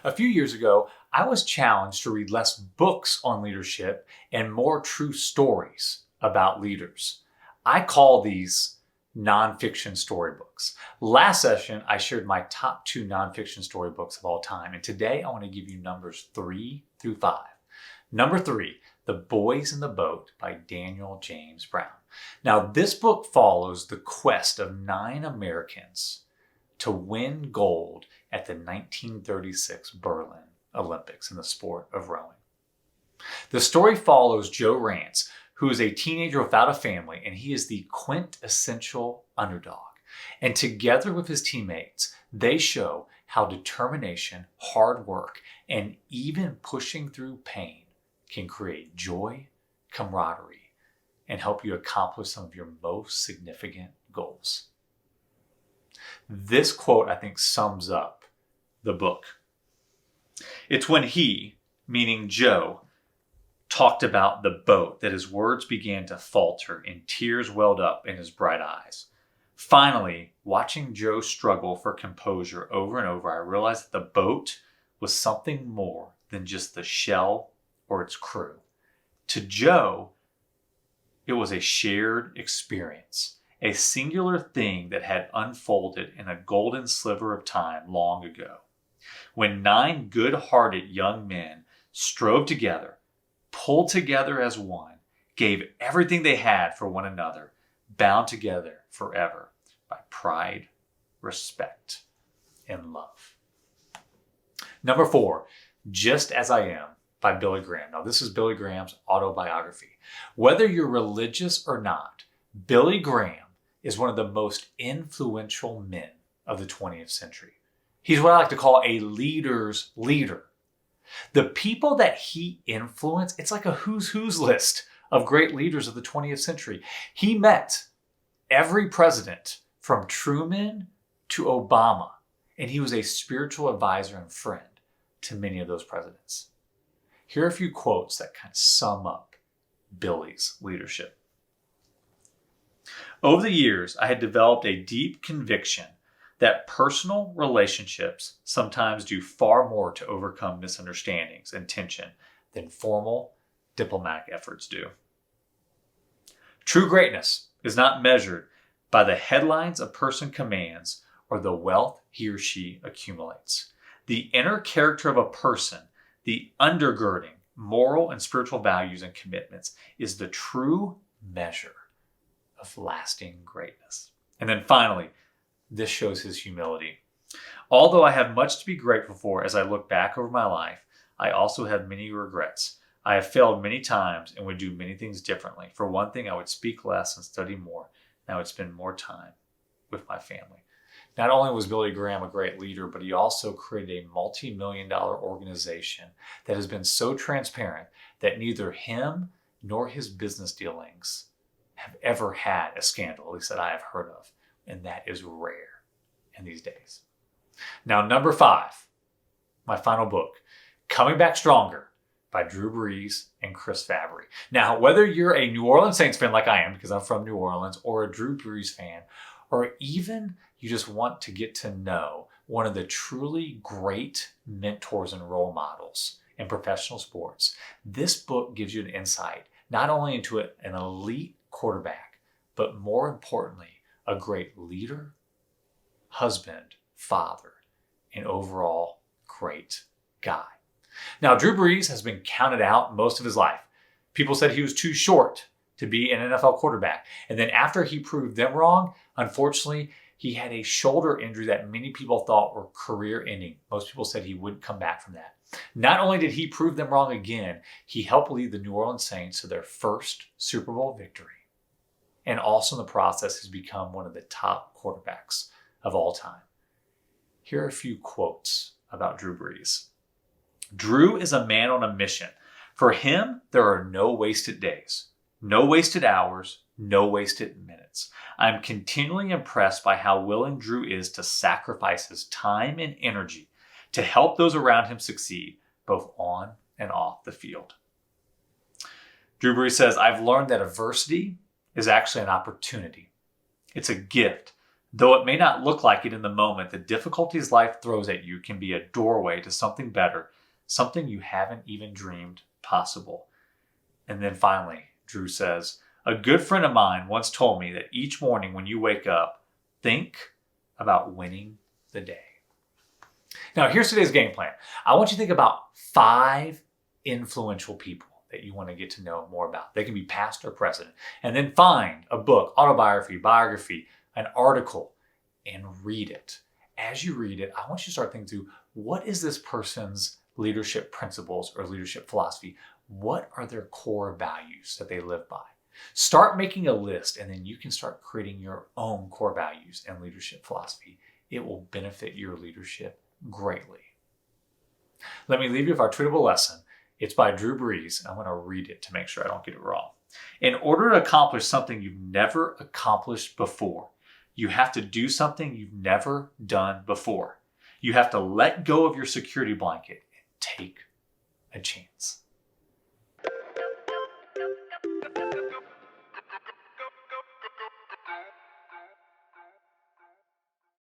A few years ago, I was challenged to read less books on leadership and more true stories about leaders. I call these nonfiction storybooks. Last session, I shared my top two nonfiction storybooks of all time, and today I want to give you numbers 3 through 5. Number 3, The Boys in the Boat by Daniel James Brown. Now, this book follows the quest of 9 Americans to win gold at the 1936 Berlin Olympics in the sport of rowing. The story follows Joe Rance, who is a teenager without a family, and he is the quintessential underdog. And together with his teammates, they show how determination, hard work, and even pushing through pain can create joy, camaraderie, and help you accomplish some of your most significant goals. This quote, I think, sums up the book. It's when he, meaning Joe, talked about the boat that his words began to falter and tears welled up in his bright eyes. Finally, watching Joe struggle for composure over and over, I realized that the boat was something more than just the shell or its crew. To Joe, it was a shared experience, a singular thing that had unfolded in a golden sliver of time long ago, when 9 good-hearted young men strove together, pulled together as one, gave everything they had for one another, bound together forever by pride, respect, and love. Number 4, Just As I Am by Billy Graham. Now, this is Billy Graham's autobiography. Whether you're religious or not, Billy Graham is one of the most influential men of the 20th century. He's what I like to call a leader's leader. The people that he influenced, it's like a who's list of great leaders of the 20th century. He met every president from Truman to Obama, and he was a spiritual advisor and friend to many of those presidents. Here are a few quotes that kind of sum up Billy's leadership. Over the years, I had developed a deep conviction that personal relationships sometimes do far more to overcome misunderstandings and tension than formal diplomatic efforts do. True greatness is not measured by the headlines a person commands or the wealth he or she accumulates. The inner character of a person, the undergirding moral and spiritual values and commitments, is the true measure of lasting greatness. And then finally, this shows his humility. Although I have much to be grateful for as I look back over my life, I also have many regrets. I have failed many times and would do many things differently. For one thing, I would speak less and study more, and I would spend more time with my family. Not only was Billy Graham a great leader, but he also created a multi-million-dollar organization that has been so transparent that neither him nor his business dealings have ever had a scandal, at least that I have heard of. And that is rare in these days. Now, number 5, my final book, Coming Back Stronger by Drew Brees and Chris Fabry. Now, whether you're a New Orleans Saints fan like I am, because I'm from New Orleans, or a Drew Brees fan, or even you just want to get to know one of the truly great mentors and role models in professional sports, this book gives you an insight not only into an elite quarterback, but more importantly, a great leader, husband, father, and overall great guy. Now, Drew Brees has been counted out most of his life. People said he was too short to be an NFL quarterback. And then after he proved them wrong, unfortunately, he had a shoulder injury that many people thought were career-ending. Most people said he wouldn't come back from that. Not only did he prove them wrong again, he helped lead the New Orleans Saints to their first Super Bowl victory. And also in the process has become one of the top quarterbacks of all time. Here are a few quotes about Drew Brees. Drew is a man on a mission. For him, there are no wasted days, no wasted hours, no wasted minutes. I'm continually impressed by how willing Drew is to sacrifice his time and energy to help those around him succeed, both on and off the field. Drew Brees says, I've learned that adversity is actually an opportunity. It's a gift Though it may not look like it in the moment, the difficulties life throws at you can be a doorway to something better, something you haven't even dreamed possible. And then finally, Drew says, a good friend of mine once told me that each morning when you wake up, think about winning the day. Now, here's today's game plan. I want you to think about 5 influential people that you want to get to know more about. They can be past or present. And then find a book, autobiography, biography, an article, and read it. As you read it, I want you to start thinking through, what is this person's leadership principles or leadership philosophy? What are their core values that they live by? Start making a list, and then you can start creating your own core values and leadership philosophy. It will benefit your leadership greatly. Let me leave you with our tweetable lesson. It's by Drew Brees. I'm going to read it to make sure I don't get it wrong. In order to accomplish something you've never accomplished before, you have to do something you've never done before. You have to let go of your security blanket and take a chance.